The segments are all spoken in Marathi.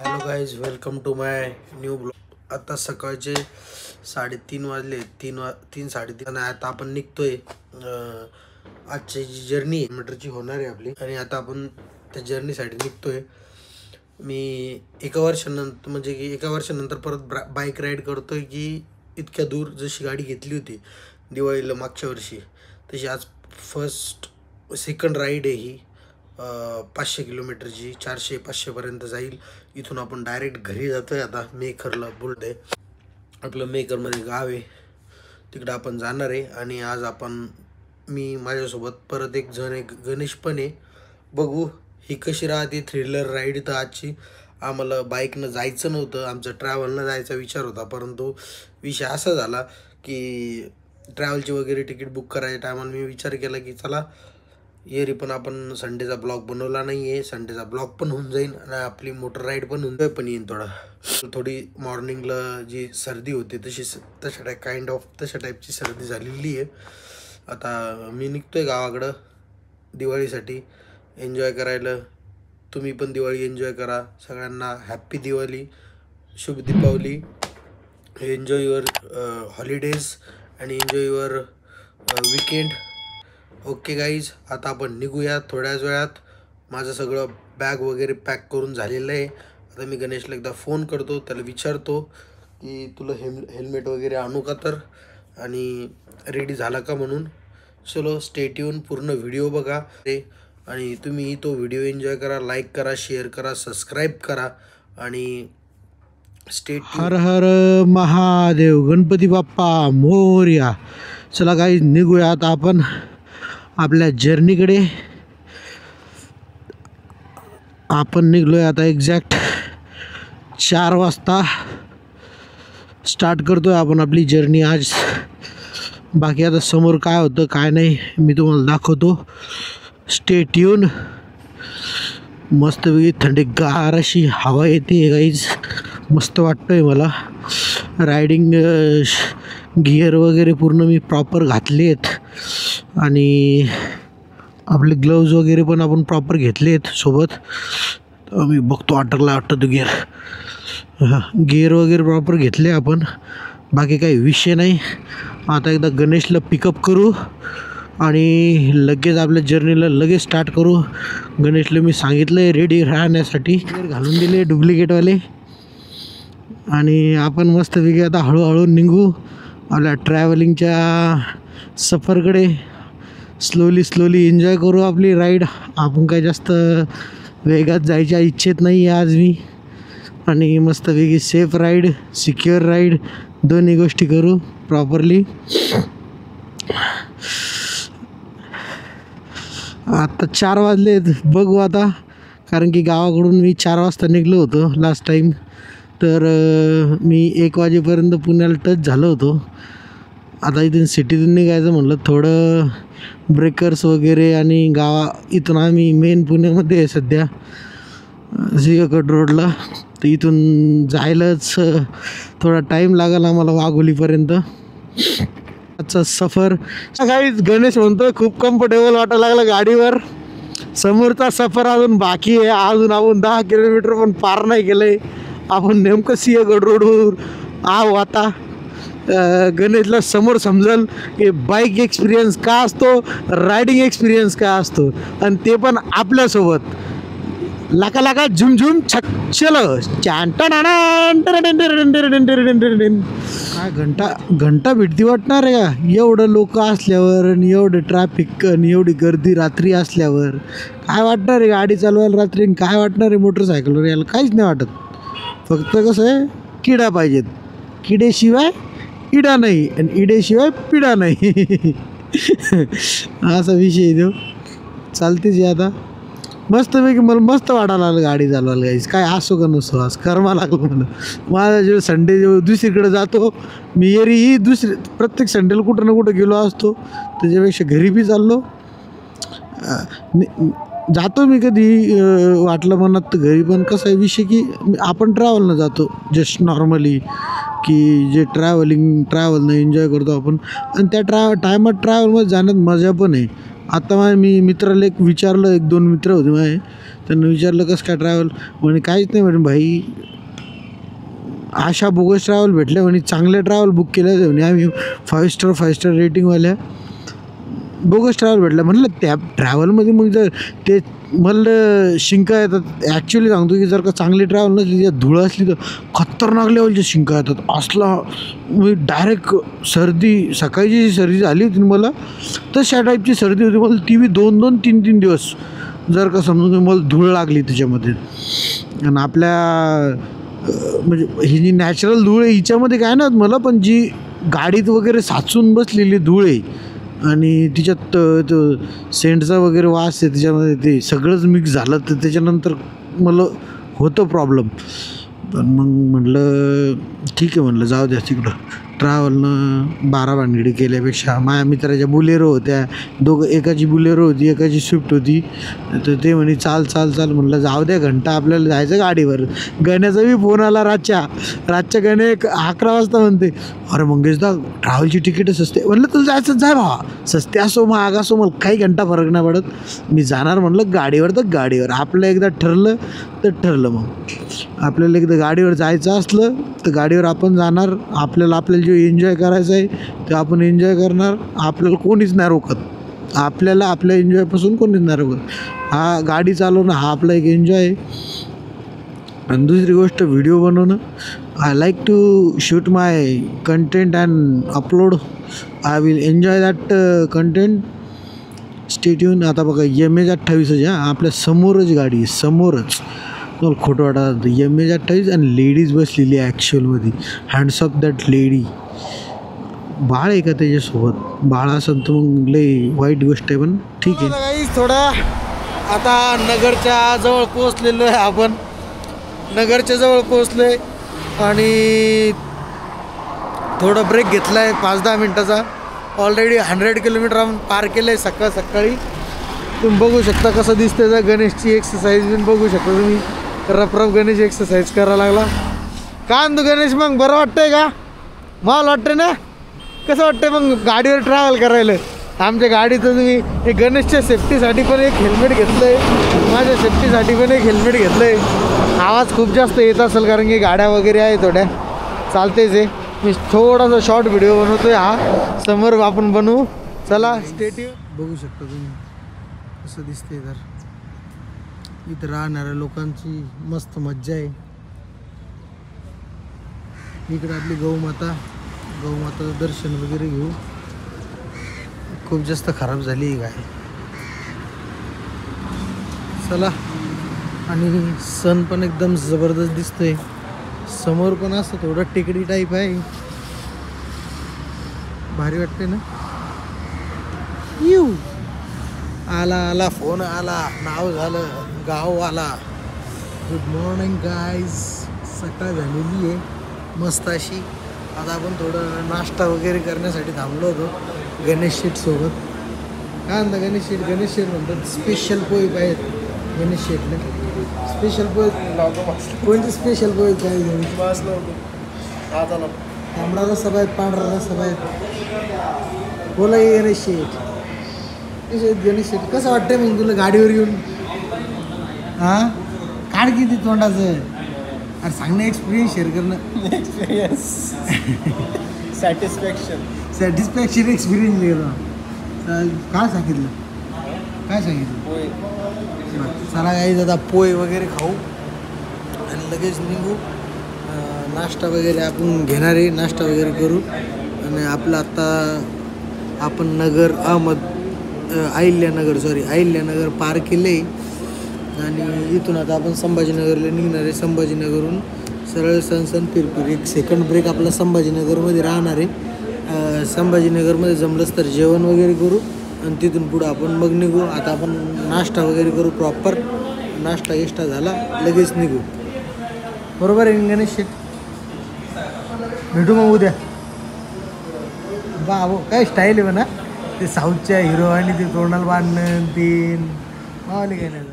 Hello guys, welcome to my new blog. आता सकाळचे 3:30 वाजले. 3:30 आणि आता आपण निघतोय. आजची जी जर्नी मीटरची होणार आहे आपली, आणि आता आपण त्या जर्नीसाठी निघतोय. मी एका वर्षानंतर परत बाईक राईड करतोय की इतक्या दूर. जशी गाडी घेतली होती दिवाळीला मागच्या वर्षी, तशी आज सेकंड राईड आहे ही. 500 किलोमीटरची, 400-500 पर्यंत जाईल. इथून आपण डायरेक्ट घरी जातोय. आता मेखरला बोलतोय, आपलं मेखरमध्ये गाव आहे, तिकडं आपण जाणार आहे. आणि आज मी माझ्यासोबत परत एक जण, एक गणेश पण आहे. बघू ही कशी राहते थ्रिलर राईड. तर आजची आम्हाला बाईकनं जायचं नव्हतं, आमचं ट्रॅव्हलनं जायचा विचार होता. परंतु विषय असा झाला की ट्रॅव्हलची वगैरे तिकीट बुक करायच्या टायमाला मी विचार केला की चला येरी पण आपण संडेचा ब्लॉग बनवला नाही आहे. संडेचा ब्लॉग पण होऊन जाईल आणि आपली मोटर राईड पण होऊन जाईल, पण येईन थोडी मॉर्निंगला जी सर्दी होते तशा टाईपची सर्दी झालेली आहे. आता मी निघतोय गावाकडं दिवाळीसाठी एन्जॉय करायला. तुम्ही पण दिवाळी एन्जॉय करा. सगळ्यांना हॅप्पी दिवाळी, शुभ दीपावली. एन्जॉय युअर हॉलिडेज आणि enjoy your weekend. Okay guys, आता आपण निघूया थोड्याच वेळात. माझं सगळं बॅग वगैरे पॅक करून झालेलं आहे. आता मी गणेशला एकदा फोन करतो, त्याला विचारतो की तुला हेल्मेट वगैरे आणू का तर, आणि रेडी झाला का म्हणून. चलो स्टे ट्यून, पूर्ण व्हिडिओ बघा आणि तुम्ही तो व्हिडिओ एन्जॉय करा. लाईक करा, शेअर करा, सबस्क्राईब करा आणि स्टे. हर हर महादेव, गणपती बाप्पा मोरया. चला काही निघूया आता आपण आपल्या जर्नीकडे. आपण निघलोय आता एक्झॅक्ट 4 वाजता स्टार्ट करतोय आपण आपली जर्नी आज. बाकी आता समोर काय होतं काय नाही मी तुम्हाला दाखवतो. Stay tune. मस्तपैकी थंडीगार अशी हवा येते गाईज, मस्त वाटतंय मला. रायडिंग गिअर वगैरे पूर्ण मी प्रॉपर घातले आहेत आणि आपले ग्लव्ज वगैरे पण आपण प्रॉपर घेतले आहेत सोबत. मी बघतो अटकला वाटतं तो गिअर वगैरे प्रॉपर घेतले आपण. बाकी काही विषय नाही. आता एकदा गणेशला पिकअप करू आणि लगेच आपल्या जर्नीला लगेच स्टार्ट करू. गणेशला मी सांगितलं आहे रेडी राहण्यासाठी, घालून दिले डुप्लिकेटवाले. आणि आपण मस्तपैकी आता हळूहळू निघू आपल्या ट्रॅव्हलिंगच्या सफरकडे. स्लोली एन्जॉय करू आपली राईड. आपण काय जास्त वेगात जायच्या इच्छेत नाही आहे आज मी. आणि मस्तपैकी सेफ राईड, सिक्युअर राईड, दोन्ही गोष्टी करू प्रॉपरली. आता 4 वाजले, बघू आता. कारण की गावाकडून मी 4 वाजता निघलो होतो लास्ट टाईम. तर मी 1 वाजेपर्यंत पुण्याला टच झालो होतो. आता इथून सिटीतून निघायचं म्हणलं, थोडं ब्रेकर्स वगैरे आणि इथून आम्ही मेन पुण्यामध्ये आहे सध्या, सिंहगड रोडला. तर इथून जायलाच थोडा टाईम लागेल आम्हाला वाघोलीपर्यंत. आजचा सफर काहीच गणेश म्हणतो खूप कम्फर्टेबल वाटायला लागलं गाडीवर. समोरचा सफर अजून बाकी आहे. अजून आपण 10 किलोमीटर पण पार नाही केलं आहे. आपण नेमकं सिंहगड रोडवर आहो. आता गणेशला समोर समजेल की बाईक एक्सपिरियन्स का असतो, रायडिंग एक्सपिरियन्स का असतो, आणि ते पण आपल्यासोबत. लाका झुमझुम चलो काय घंटा भीती वाटणार आहे का एवढं लोक असल्यावर, आणि एवढं ट्रॅफिक आणि एवढी गर्दी रात्री असल्यावर. काय वाटणार आहे गाडी चालवायला रात्री, काय वाटणार आहे मोटरसायकलवर यायला, काहीच नाही वाटत. फक्त कसं आहे, किडा पाहिजेत, किडेशिवाय इडा नाही आणि इडेशिवाय पिढा नाही. असा विषय देऊ चालतेच. आता मस्तपैकी मला मस्त वाटायला लागलं गाडी चालवायला गाईस. काय असो का नसो, आज कर्मा लागलं मला. माझा जेव्हा संडे दुसरीकडे जातो मी, ही प्रत्येक संडेला कुठं ना कुठं गेलो असतो. त्याच्यापेक्षा घरी बी चाललो जातो मी कधी वाटलं मनात तर घरी. पण कसं आहे विषय की आपण ट्रॅव्हलनं जातो जस्ट नॉर्मली, की जे ट्रॅव्हलनं एन्जॉय करतो आपण. आणि त्या टायमात ट्रॅव्हलमध्ये जाण्यात मजा पण आहे. आता मी मित्राला एक विचारलं, 1-2 मित्र होते माझे, त्यांना विचारलं कसं काय ट्रॅव्हल, म्हणे काहीच नाही म्हणे भाई, अशा बोगस ट्रॅव्हल भेटल्या म्हणे, चांगले ट्रॅव्हल बुक केले म्हणे आम्ही, 5 स्टार रेटिंगवाल्या बोगस ट्रॅव्हल भेटला. म्हणलं त्या ट्रॅव्हलमध्ये मग जर ते मला शिंका येतात. ॲक्च्युली सांगतो की जर का चांगली ट्रॅव्हल नसली, त्यात धुळं असली तर खतरनाक लेवलच्या शिंका येतात. असला मी डायरेक्ट सर्दी, सकाळी जी सर्दी झाली होती मला तशा टाईपची सर्दी होती मला, ती बी 2-2, 3-3 दिवस. जर का समजून मला धूळ लागली त्याच्यामध्ये. आणि आपल्या म्हणजे ही जी नॅचरल धूळ आहे हिच्यामध्ये काय ना मला, पण जी गाडीत वगैरे साचून बसलेली धूळ आहे आणि तिच्यात सेंटचा वगैरे वास आहे त्याच्यामध्ये, ते सगळंच मिक्स झालं तर त्याच्यानंतर मला होतं प्रॉब्लेम. पण मग म्हटलं ठीक आहे, म्हटलं जाऊ द्या तिकडं. ट्रॅव्हलनं 12 भानगडी केल्यापेक्षा माझ्या मित्राच्या बुलेरो होत्या, एकाची बुलेरो होती, एकाची स्विफ्ट होती. तर ते म्हणे चाल चाल चाल. म्हटलं जाऊ द्या, घंटा आपल्याला जायचं गाडीवर. गण्याचा बी फोन आला रातच्या गणे 11 वाजता म्हणते, अरे मंगेशदा ट्रॅव्हलची तिकीटच असते. म्हटलं तुला जायचं जाय भावा, सस्ते असो महाग असो मला काही घंटा फरक नाही पडत, मी जाणार. म्हटलं गाडीवर तर गाडीवर. आपलं एकदा ठरलं तर ठरलं. मग आपल्याला एकदा गाडीवर जायचं असलं तर गाडीवर आपण जाणार. आपल्याला जो एन्जॉय करायचं आहे ते आपण एन्जॉय करणार. आपल्याला कोणीच नाही रोखत, आपल्याला आपल्या एन्जॉयपासून कोणीच नाही रोखत. हा गाडी चालवणं हा आपला एक एन्जॉय आहे. आणि दुसरी गोष्ट व्हिडिओ बनवणं. I like to shoot my content and upload. I will enjoy that content. Stay tune. आता बघा MH28 आहे, आपल्या समोरच गाडी आहे, समोरच. मला खोटं वाटतं. MH28 आणि लेडीज बसलेली आहे ॲक्च्युअलमध्ये. Hands off that lady. बाळ आहे का त्याच्यासोबत? बाळ असेल तर मग लई वाईट गोष्ट आहे, पण ठीक आहे. गाईस थोडा आता नगरच्या जवळ पोहोचलेलो आहे आपण. नगरच्या जवळ पोहोचलो आहे आणि थोडा ब्रेक घेतला आहे 5-10 मिनटाचा. ऑलरेडी 100 किलोमीटर आपण पार केलं आहे सकाळी. तुम्ही बघू शकता कसं दिसतं. तर गणेशची एक्सरसाइज पण बघू शकता तुम्ही. रफ गणेश एक्सरसाइज करायला लागला. काय म्हणतो गणेश, मग बरं वाटतंय का? मला वाटतं ना. कसं वाटतं मग गाडीवर ट्रॅव्हल करायला? आमच्या गाडीचं तुम्ही हे गणेशच्या सेफ्टीसाठी पण एक हेल्मेट घेतलं आहे, माझ्या सेफ्टीसाठी पण एक हेल्मेट घेतलं आहे. आवाज खूप जास्त येत असेल कारण की गाड्या वगैरे आहे थोड्या, चालतेच आहे. मी थोडासा शॉर्ट व्हिडिओ बनवतोय, हा समोर आपण बनवू. चला स्टेट्यू. बघू शकता तुम्ही कसं दिसते. तर इथं राहणाऱ्या लोकांची मस्त मज्जा आहे. इकडे आपली गौमाताचं दर्शन वगैरे घेऊ. खूप जास्त खराब झाली ही गाय. चला. आणि सण पण एकदम जबरदस्त दिसतोय. समोर पण असं थोडं टेकडी टाईप आहे, भारी वाटते ना. आला फोन आला, नाव झालं, गाव आला. Good morning guys. सकाळ झालेली आहे मस्त अशी. आता आपण थोडं नाश्ता वगैरे करण्यासाठी थांबलो होतो गणेश शेठसोबत. काय म्हणता गणेश शेठ म्हणतात स्पेशल पोहे पाहिजेत गणेश शेठने. स्पेशल पोहे कोणते स्पेशल पोहे पाहिजे? तांबडा रस्सा पाहिजे, पांढरा रस्सा पाहिजे. बोला की गणेश शेठ कसं वाटतंय मग तुला गाडीवर येऊन? हां काढ किती तोंडाचं. अरे सांग ना, एक्सपिरियन्स शेअर करणं. एक्सपिरियन्स सॅटिस्फॅक्शन एक्सपिरियन्स लिहिलं. काय सांगितलं? चला काही आता पोहे वगैरे खाऊ आणि लगेच निघू. नाश्ता वगैरे आपण घेणार आहे, नाश्ता वगैरे करू. आणि आपलं आता आपण अहिल्यानगर पार केलं आहे. आणि इथून आता आपण संभाजीनगरला निघणार आहे. संभाजीनगरहून सरळ सण फिरफिर. एक सेकंड ब्रेक आपला संभाजीनगरमध्ये राहणार आहे. संभाजीनगरमध्ये जमलंच तर जेवण वगैरे करू आणि तिथून पुढं आपण मग निघू. आता आपण नाश्ता वगैरे करू प्रॉपर. नाश्ता झाला लगेच निघू. बरोबर आहे गणेश शेठ? भेटू मग उद्या. बाबो काय स्टाईल आहे म्हणा ते साऊथच्या हिरो आणि ते तोंडाला बांधणं तीन मावली काय नाही.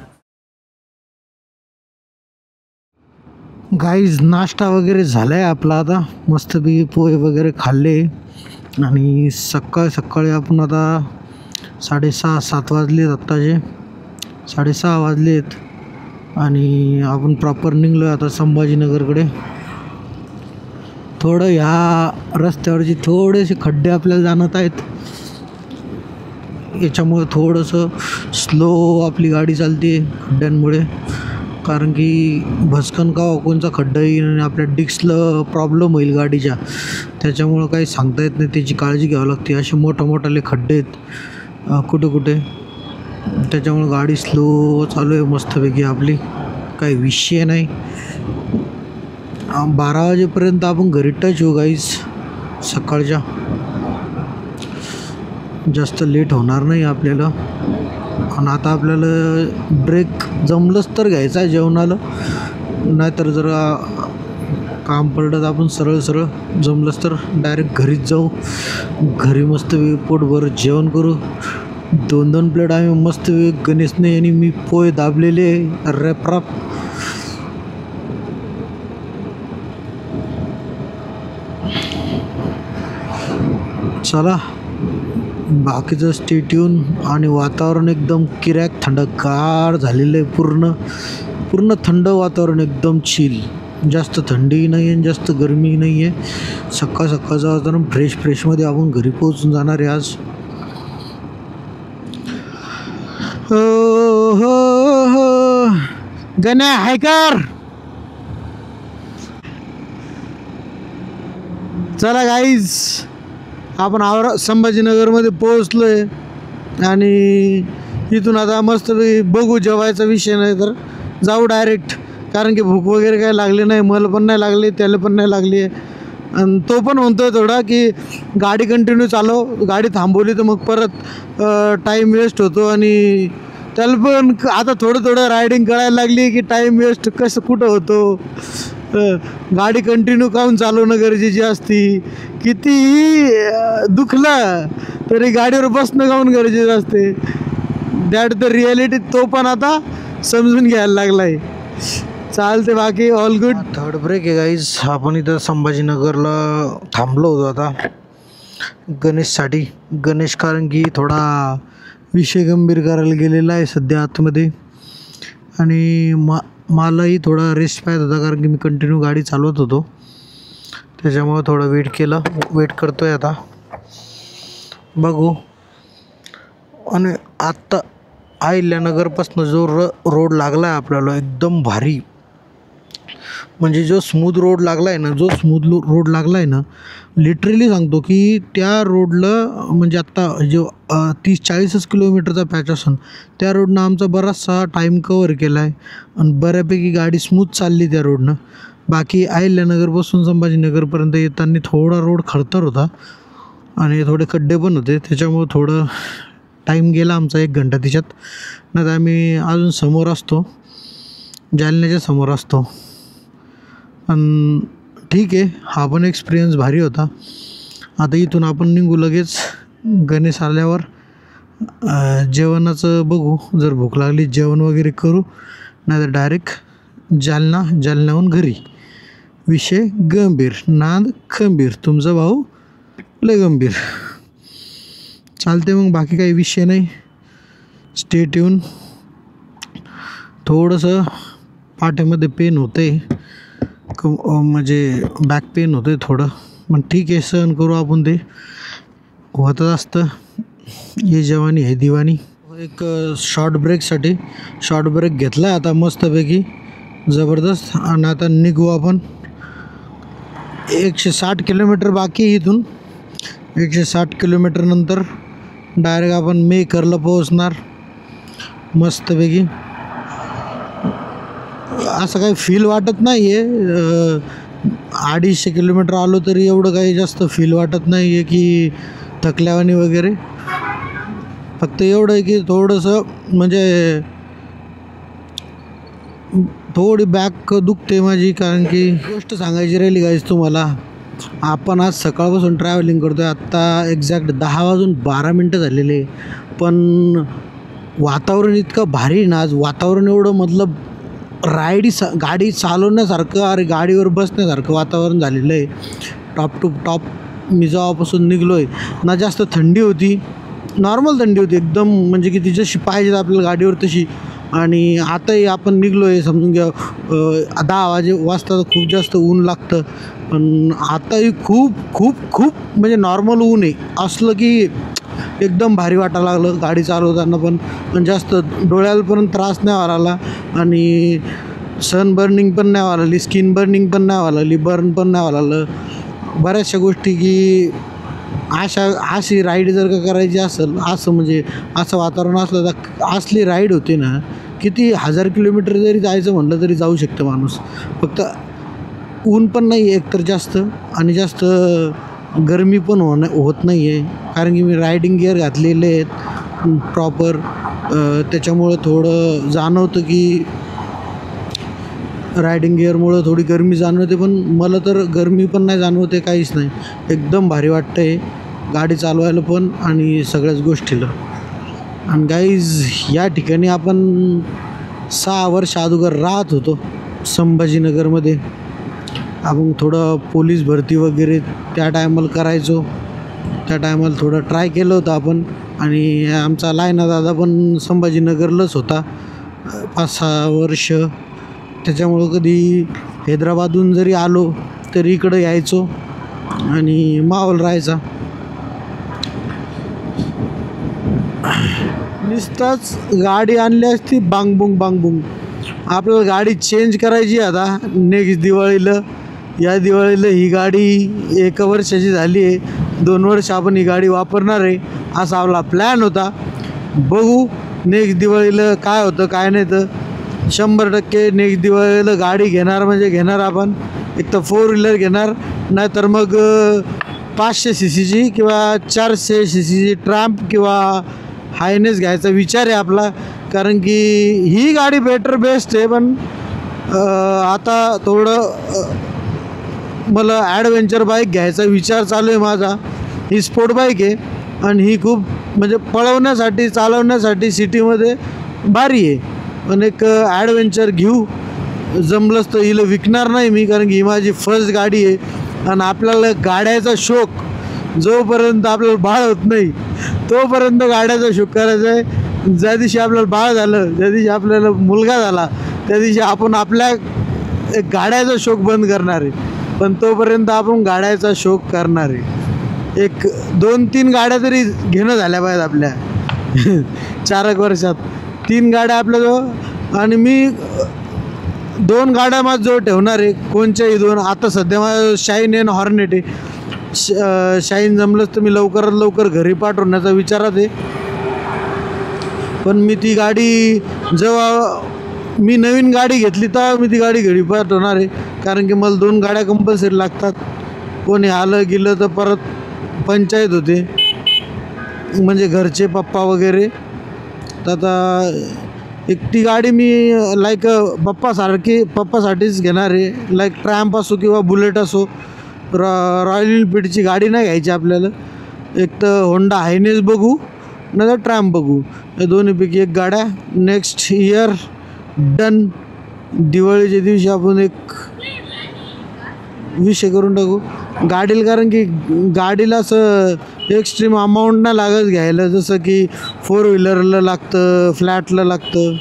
गाईज नाश्ता वगैरे झाला आहे आपला. आता मस्तपैकी पोहे वगैरे खाल्ले आणि सकाळी आपण आता 6:30-7 वाजलेत. आत्ताचे 6:30 वाजलेत. आणि आपण प्रॉपर निघलो आता संभाजीनगरकडे. थोडं ह्या रस्त्यावरची थोडेसे खड्डे आपल्याला जाणवत आहेत, याच्यामुळे थोडंसं स्लो आपली गाडी चालते खड्ड्यांमुळे, कारण की भस्कन का कोणचा खड्डा येईल आणि आपल्या डिस्कला प्रॉब्लेम होईल गाडीच्या, त्याच्यामुळं काही सांगता येत नाही, त्याची काळजी घ्यावी लागते. असे मोठमोठाले खड्डे आहेत कुठे कुठे, त्याच्यामुळं गाडी स्लो चालू आहे मस्तपैकी आपली, काही विषय नाही. 12 वाजेपर्यंत आपण घरी टच होऊ गाईज सकाळच्या, जास्त लेट होणार नाही आपल्याला. आणि आता आपल्याला ब्रेक जमलंच तर घ्यायचा आहे जेवणाला, नाहीतर जरा काम पडलं आपण सरळ सरळ जमलंच तर डायरेक्ट घरीच जाऊ. घरी मस्त पोटभर जेवण करू. 2-2 प्लेट आम्ही मस्त गणेशने आणि मी पोहे दाबलेले रॅपराप. चला बाकीचं स्टे ट्यून. आणि वातावरण एकदम किरॅक थंडगार झालेलं आहे, पूर्ण थंड वातावरण, एकदम चिल. जास्त थंडीही नाही आहे जास्त गरमी नाही आहे. सकाळचं वातावरण फ्रेशमध्ये आपण घरी पोहोचून जाणार आहे आज. हो गण्या हायकर. चला गाईज आपण संभाजीनगरमध्ये पोहोचलो आहे आणि इथून आता मस्त बघू. जेवायचा विषय नाही तर जाऊ डायरेक्ट, कारण की भूक वगैरे काही लागली नाही, मला पण नाही लागली, त्याला पण नाही लागली आहे. आणि तो पण म्हणतोय थोडा की गाडी कंटिन्यू चालव, गाडी थांबवली तर मग परत टाईम वेस्ट होतो. आणि त्याला पण आता थोडं रायडिंग कळायला लागली की टाईम वेस्ट कसं कुठं होतो. गाडी कंटिन्यू काहून चालवणं गरजेची असती, कितीही दुखलं तरी गाडीवर बसणं काहून गरजेचं असते. दॅट द रिॲलिटी तो पण आता समजून घ्यायला लागला आहे. चालते बाकी ऑल गुड. थर्ड ब्रेक आहे गाईज. आपण इथं संभाजीनगरला थांबलो होतो आता गणेशसाठी. गणेश कारण की थोडा विषय गंभीर करायला गेलेला आहे सध्या आतमध्ये, आणि मलाही थोडा रेस्ट पाहिजे होता कारण की मी कंटिन्यू गाडी चालवत होतो, त्याच्यामुळं थोडं वेट करतो आहे आता, बघू. आणि आत्ता अहिल्यानगरपासून जो रोड लागला आहे आपल्याला एकदम भारी, म्हणजे जो स्मूथ रोड लागला आहे ना, लिटरली सांगतो की त्या रोडला म्हणजे आत्ता जो 30-40 किलोमीटरचा पॅच असून त्या रोडनं आमचा बराचसा टाईम कवर केला आहे आणि बऱ्यापैकी गाडी स्मूथ चालली त्या रोडनं. बाकी अहिल्यानगरपासून संभाजीनगरपर्यंत येताना थोडा रोड खडतर होता आणि थोडे खड्डे पण होते, त्याच्यामुळं थोडं टाईम गेला आमचा 1 घंटा त्याच्यात. नाही तर आम्ही अजून समोर असतो, जालन्याच्या समोर असतो. आणि ठीक आहे, हा पण एक्सपिरियन्स भारी होता. आता इथून आपण निघू लगेच. गणेश आल्यावर जेवणाचं बघू, जर भूक लागली जेवण वगैरे करू, नाहीतर डायरेक्ट जालन्याहून घरी. विषय गंभीर, नाद खंबीर, तुमचा भाऊ लय गंभीर. चालते मग, बाकी काही विषय नाही. Stay tune. थोडंसं पाठीमध्ये पेन होतं आहे, म्हणजे बॅक पेन होतं आहे थोडं, पण ठीक आहे, सहन करू आपण, ते होतच असतं. ये जवानी है दिवानी. एक शॉर्ट ब्रेक घेतला आहे आता मस्तपैकी जबरदस्त. आणि आता निघू आपण. 160 किलोमीटर बाकी आहे इथून. 160 किलोमीटर नंतर डायरेक्ट आपण मेहकरला पोहोचणार मस्तपैकी. असं काही फील वाटत नाही आहे. 250 किलोमीटर आलो तरी एवढं काही जास्त फील वाटत नाही आहे की थकल्यावानी वगैरे. फक्त एवढं आहे की थोडंसं म्हणजे थोडी बॅक दुखते माझी, कारण की गोष्ट सांगायची राहिली गाईज तुम्हाला. आपण आज सकाळपासून ट्रॅव्हलिंग करतो आहे, आत्ता एक्झॅक्ट 10 वाजून 12 मिनटं झालेले, पण वातावरण इतकं भारी ना आज. वातावरण एवढं मतलब गाडी चालवण्यासारखं, अरे गाडीवर बसण्यासारखं वातावरण झालेलं आहे. Top to top. मी जेव्हापासून निघलो आहे ना, जास्त थंडी होती, नॉर्मल थंडी होती एकदम, म्हणजे की ती जशी पाहिजे आपल्याला गाडीवर तशी. आणि आताही आपण निघलो आहे समजून घ्या 10 वाजता खूप जास्त ऊन लागतं, पण आताही खूप खूप खूप म्हणजे नॉर्मल ऊन आहे. असलं की एकदम भारी वाटायला लागलं गाडी चालवताना, पण जास्त डोळ्याला पण त्रास नाही व्हायला लागला आणि सन बर्निंग पण नाही व्हायला लागली, स्किन बर्निंग पण नाही व्हायला लागली, बर्न पण नाही व्हायला लागलं. बऱ्याचशा गोष्टी की अशी राईड जर का करायची असेल, असं वातावरण असलं तर असली राईड होते ना, किती 1000 किलोमीटर जरी जायचं म्हटलं तरी जाऊ शकतं माणूस. फक्त ऊन पण नाही एकतर जास्त, आणि जास्त गरमी पण होत नाही आहे, कारण की मी रायडिंग गिअर घातलेले आहेत प्रॉपर. त्याच्यामुळं थोडं जाणवतं की रायडिंग गिअरमुळं थोडी गरमी जाणवते, पण मला तर गरमी पण नाही जाणवते, काहीच नाही. एकदम भारी वाटतं आहे गाडी चालवायला पण आणि सगळ्याच गोष्टीला. आणि गाईज या ठिकाणी आपण 6 वर्ष अगोदर राहत होतो संभाजीनगरमध्ये. आपण थोडं पोलीस भरती वगैरे त्या टायमाला करायचो, त्या टायमाला थोडं ट्राय केलं होतं आपण. आणि आमचा लायना दादा पण संभाजीनगरलाच होता 5-6 वर्ष. त्याच्यामुळं कधी हैदराबादहून जरी आलो तरी इकडं यायचो आणि माहोल राहायचा. नुसताच गाडी आणली असती बांगबुंग बांगबुंग. आपल्याला गाडी चेंज करायची आता नेक्स्ट दिवाळीला. या दिवाळीला ही गाडी 1 वर्षाची झाली आहे, 2 वर्ष आपण ही गाडी वापरणार आहे असा आपला प्लॅन होता. बघू नेक्स्ट दिवाळीला काय होतं काय नाही. तर 100% नेक्स्ट दिवाळीला गाडी घेणार म्हणजे घेणार आपण. एक तर 4 व्हीलर घेणार, नाहीतर मग 500 CCची किंवा 400 CCची ट्रॅम्प किंवा हायनेस घ्यायचा विचार आहे आपला. कारण की ही गाडी बेस्ट आहे, पण आता थोडं मला ॲडव्हेंचर बाईक घ्यायचा विचार चालू आहे माझा. ही स्पोर्ट बाईक आहे आणि ही खूप म्हणजे पळवण्यासाठी चालवण्यासाठी सिटीमध्ये भारी आहे, पण एक ॲडव्हेंचर घेऊ. जमलंच तर हिला विकणार नाही मी, कारण की ही माझी फर्स्ट गाडी आहे. आणि आपल्याला गाड्याचा शौक जोपर्यंत आपल्याला बाळ होत नाही तोपर्यंत गाड्याचा शौक करायचा आहे. ज्या दिवशी आपल्याला बाळ झालं, ज्या दिवशी आपल्याला मुलगा झाला, त्या दिवशी आपण आपल्या गाड्याचा शौक बंद करणार आहे. पण तोपर्यंत आपण गाड्याचा शौक करणार आहे. 1-2-3 गाड्या तरी घेणं झाल्या पाहिजेत आपल्या 4 वर्षात. 3 गाड्या आपल्याजवळ, आणि मी 2 गाड्या माझ्याजवळ ठेवणार आहे. कोणच्याही 2. आता सध्या माझं शाईन आणि हॉर्नेट आहे. शाईन जमलंच तर मी लवकरात लवकर घरी पाठवण्याचा विचारात आहे. पण मी ती गाडी जेव्हा मी नवीन गाडी घेतली तेव्हा मी ती गाडी घरी पाठवणार आहे, कारण की मला 2 गाड्या कंपल्सरी लागतात. कोणी आलं गेलं तर परत पंचायत होते, म्हणजे घरचे पप्पा वगैरे. तर आता ती गाडी मी लाईक पप्पासाठीच घेणार आहे. लाईक ट्रॅम्प असो किंवा बुलेट असो. रॉयल एनफील्डची गाडी नाही घ्यायची आपल्याला. एक तर होंडा हायनेस बघू, नाही तर ट्रॅम्प बघू. या दोन्हीपैकी एक गाड्या नेक्स्ट इयर डन. दिवाळीच्या दिवशी आपण एक विषय करून टाकू गाडीला, कारण की गाडीला असं एक्स्ट्रीम अमाऊंट नाही लागत घ्यायला, जसं की 4 व्हीलरला लागतं, फ्लॅटला लागतं.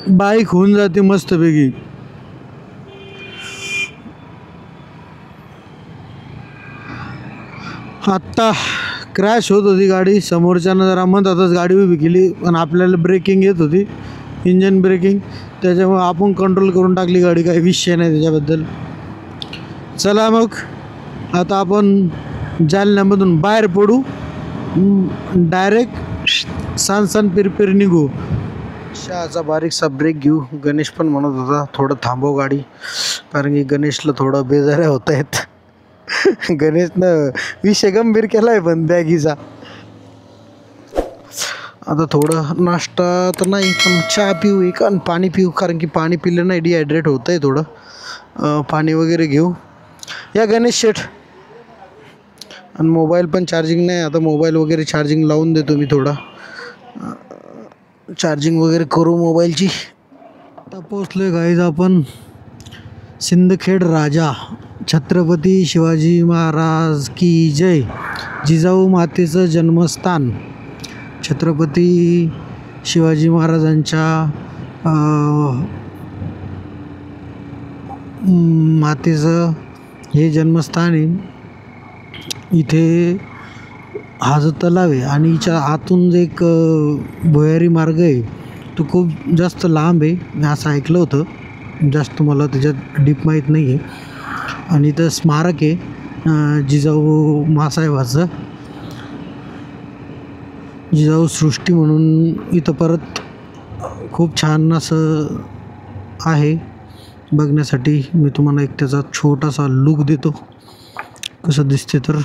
बाईक होऊन जाते मस्तपैकी. आत्ता क्रॅश होत होती गाडी, समोरच्यानं जरा म्हणतातच गाडी उभी केली, पण आपल्याला ब्रेकिंग येत होती, इंजन ब्रेकिंग. त्याच्यामुळे आपण कंट्रोल करून टाकली गाडी, काही विषय नाही त्याच्याबद्दल. चला मग आता आपण जालन्यामधून बाहेर पडू, डायरेक्ट सान पिरपिर निघू. शहाचा बारीकसा ब्रेक घेऊ. गणेश पण म्हणत होता थोडं थांबव गाडी, कारण की गणेशला थोडं बेजाऱ्या होत आहेत. गणेशनं विषय गंभीर केला आहे पण बॅगीचा. आता थोडं नाश्ता तर नाही, पण चहा पिऊ एक आणि पाणी पिऊ, कारण की पाणी पिलं नाही डिहायड्रेट होतं आहे थोडं. पाणी वगैरे घेऊ या गणेश शेठ. आणि मोबाईल पण चार्जिंग नाही, आता मोबाईल वगैरे चार्जिंग लावून देतो मी. थोडा चार्जिंग वगैरे करू मोबाईलची. आता पोचलो आहे गाईज आपण सिंदखेड राजा छत्रपती शिवाजी महाराज की जय. जिजाऊ मातेचं जन्मस्थान छत्रपती शिवाजी महाराजांच्या मातेचं हे जन्मस्थान आहे. इथे हा जो तलाव आहे आणि हिच्या आतून जे एक भुयारी मार्ग आहे तो खूप जास्त लांब आहे, मी असं ऐकलं होतं. जास्त मला त्याच्यात डीप माहीत नाही आहे. आणि इथं स्मारक आहे जिजाऊ माँसाहेबाचं, जिजाऊ सृष्टी म्हणून. इथं परत खूप छान असं आहे बघण्यासाठी. मी तुम्हाला एक त्याचा छोटासा लुक देतो कसं दिसते तर.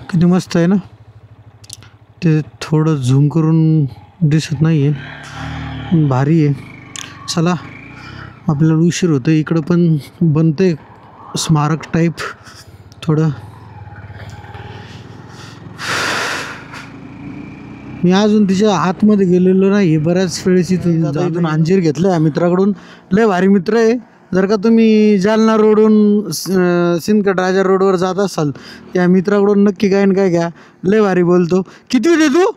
किती मस्त आहे ना. ते थोडं झूम करून दिसत नाही आहे, भारी आहे. चला आपल्याला उशीर होतो. इकडं पण बनते स्मारक टाईप थोडं. मी अजून तिच्या आतमध्ये गेलेलो नाही. बऱ्याच वेळेस इथून अंजीर घेतलं आहे मित्राकडून. लय भारी मित्र आहे. जर का तुम्ही जालना रोडहून सिंदखेड राजा रोडवर जात असाल त्या मित्राकडून नक्की काय काय घ्या. लय भारी बोलतो. किती देतो?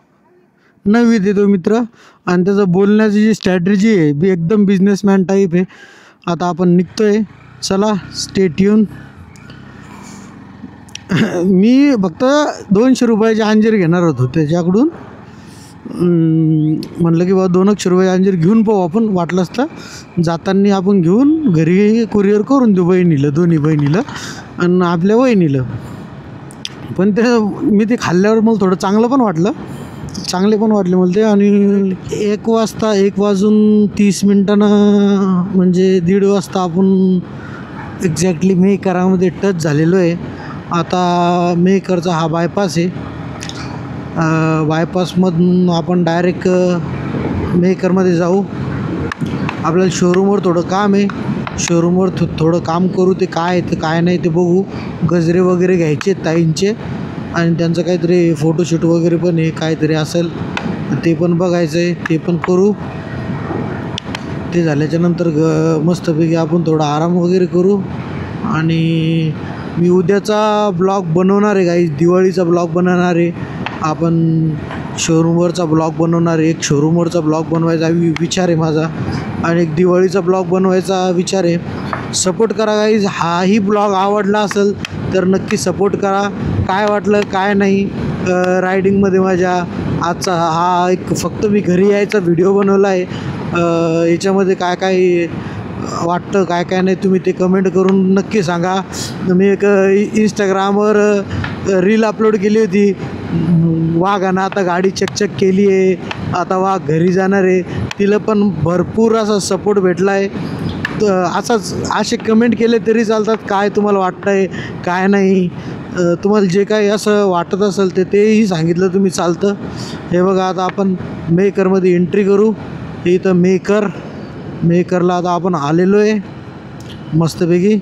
9वी देतो मित्र. आणि त्याचं बोलण्याची जी स्ट्रॅटेजी आहे बी एकदम बिझनेसमॅन टाईप आहे. आता आपण निघतोय, चला स्टे ट्यून. मी फक्त 200 रुपयाचे अंजीर घेणार होतो त्याच्याकडून. म्हणलं की बाबा 200 रुपये अंजीर घेऊन पाहू आपण, वाटलंच तर जाताना आपण घेऊन घरी कुरिअर करून देऊ बहिणीला, दोन्ही बहिणीला आणि आपल्या वहिनीला. पण ते मी ते खाल्ल्यावर मला थोडं चांगलं पण वाटलं, चांगले पण वाटले मला ते. आणि 1 वाजता 1:30 म्हणजे 1:30 वाजता आपण एक्झॅक्टली मेहकरामध्ये टच झालेलो आहे. आता मेहकरचा हा बायपास आहे. बायपासमधून आपण डायरेक्ट मेहकरमध्ये जाऊ. आपल्याला शोरूमवर थोडं काम आहे, शोरूमवर थोडं काम करू. ते काय आहे ते काय नाही ते बघू. गजरे वगैरे घ्यायचे ताईंचे आणि त्यांचं काहीतरी फोटोशूट वगैरे पण आहे, काहीतरी असेल ते पण बघायचं आहे, ते पण करू. ते झाल्याच्यानंतर मस्तपैकी आपण थोडा आराम वगैरे करू. आणि मी उद्याचा ब्लॉग बनवणार आहे गाईज, दिवाळीचा ब्लॉग बनवणार आहे. आपण शोरूमवरचा ब्लॉग बनवणार आहे. एक शोरूमवरचा ब्लॉग बनवायचा विचार आहे माझा आणि एक दिवाळीचा ब्लॉग बनवायचा विचार आहे. सपोर्ट करा गाईज. हाही ब्लॉग आवडला असेल तर नक्की सपोर्ट करा. काय वाटलं काय नाही रायडिंगमध्ये माझ्या आजचा हा एक फक्त मी घरी यायचा व्हिडिओ बनवला आहे. याच्यामध्ये काय काय वाटतं काय काय नाही तुम्ही ते कमेंट करून नक्की सांगा. मी एक इंस्टाग्रामवर रील अपलोड केली होती. वाघानं आता गाडी चकचक केली आहे, आता वाघ घरी जाणार आहे. तिला पण भरपूर असा सपोर्ट भेटला आहे. असाच असे कमेंट केले तरी चालतात. काय तुम्हाला वाटतं आहे काय नाही, तुम्हाला जे काही असं वाटत असेल तेही सांगितलं तुम्ही चालतं. हे बघा आता आपण मेहकरमध्ये एंट्री करू. इथं मेहकरला आता आपण आलेलो आहे. मस्तपैकी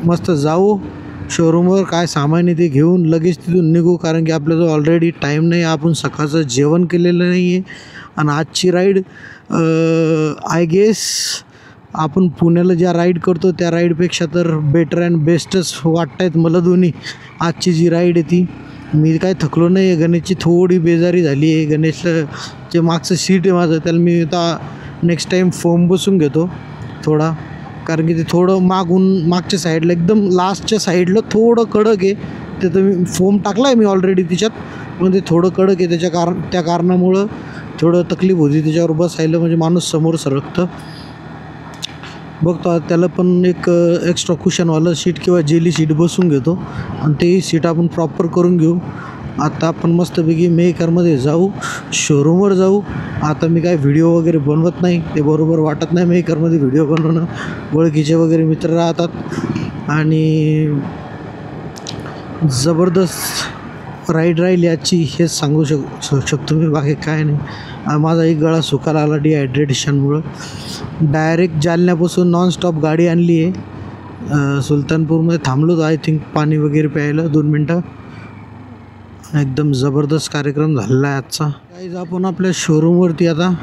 मस्त जाऊ शोरूमवर, काय सामान आहे ते घेऊन लगेच तिथून निघू. कारण की आपल्याजवळ ऑलरेडी टाईम नाही. आपण सकाळचं जेवण केलेलं नाही आहे. आणि आजची राईड आय गेस आपण पुण्याला ज्या राईड करतो त्या राईडपेक्षा तर बेटर अँड बेस्टच वाटत आहेत मला दोन्ही. आजची जी राईड आहे ती मी काय थकलो नाही आहे. गणेशची थोडी बेजारी झाली आहे. गणेशला जे मागचं सीट आहे माझं त्याला मी आता नेक्स्ट टाईम फोम बसून घेतो थोडा. कारण की ते थोडं मागच्या साईडला एकदम लास्टच्या साईडला थोडं कडक आहे. ते तर मी फोम टाकला आहे मी ऑलरेडी त्याच्यात, पण ते थोडं कडक आहे. त्या कारणामुळं थोडं तकलीफ होती त्याच्यावर बसायला. म्हणजे माणूस समोर सरकतं. बघतो त्याला पण एक एक्स्ट्रा कुशनवालं सीट किंवा जेली सीट बसून घेतो आणि तेही सीट आपण प्रॉपर करून घेऊ. आता आपण मस्तपैकी मेहकरमध्ये जाऊ, शोरूमवर जाऊ. आता मी काय व्हिडिओ वगैरे बनवत नाही, ते बरोबर वाटत नाही मेहकरमध्ये व्हिडिओ बनवणं. ओळखीचे वगैरे मित्र राहतात आणि जबरदस्त राईड राहिली आजची हेच सांगू शकतो मी. बाकी काय नाही. माझा एक गळा सुकायला आला डिहायड्रेशनमुळं. डायरेक्ट जालन्यापासून नॉनस्टॉप गाडी आणली आहे. सुलतानपूरमध्ये थांबलो होतो आय थिंक पाणी वगैरे प्यायला 2 मिनटं. एकदम जबरदस्त कार्यक्रम झालेला आहे आजचा. गाईज आपण आपल्या शोरूमवरती आता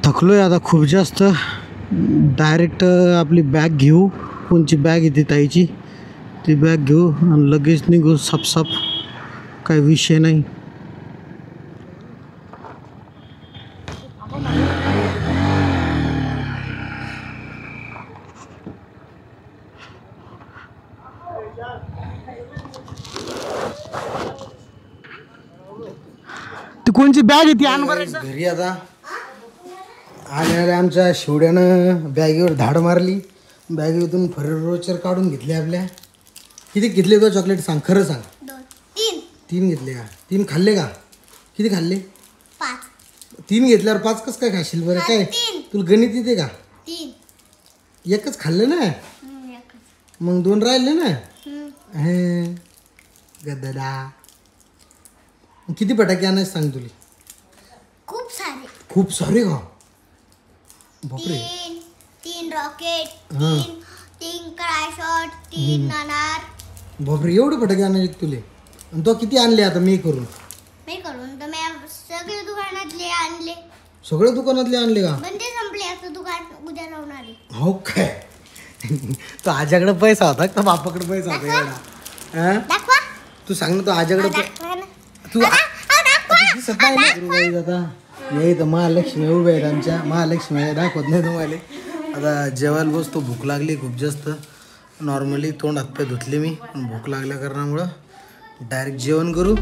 थकलोय आता खूप जास्त. डायरेक्ट आपली बॅग घेऊ, कोणची बॅग येते ताईची ती बॅग घेऊ आणि लगेच निघू सापसाप, काही विषय नाही. ती कोणची बॅग येते आण बरं. घरी आता आले आमच्या शिवड्यानं बॅगेवर धाड मारली. बॅगेतून फर्निचर काढून घेतले आपल्या. किती घेतले तो चॉकलेट सांग, खरं सांग. 3 घेतले का? 3 खाल्ले का? किती खाल्ले? 5. 3 घेतल्यावर 5 कसं काय खाशील बरं? काय तुला गणित येते का? 3. एकच खाल्लं ना, मग 2 राहिले ना. गददा. किती फटाके आणायचे सांग तुला? खूप सारे. खूप सारे का? बापरे. 3 रॉकेट, हां. 3 क्राय शॉट, 3 नाणार. बापरे, एवढे फटाके आणायचे तुले? आणि तो किती आणले आता मी करून? मी करून तर मी सगळे दुकानातले आणले. सगळे दुकानातले आणले का? पण ते संपले, आता दुकान उद्या लावणार आहे. हो काय? तो आज्याकडे पैसा होता का बापाकडे पैसा होता एवढा? हा? दाखवा. तू सांग ना, तो आज्याकडे दाखवा ना. तू दिसत नाही ना आता. यही तर महालक्ष्मी उभे आहेत आमच्या. महालक्ष्मी दाखवत नाही तुम्हाला. आता जेवायला बसतो, भूक लागली खूप जास्त. नॉर्मली तोंड हातपाय धुतले मी, भूक लागल्या कारणामुळं डायरेक्ट जेवण करू.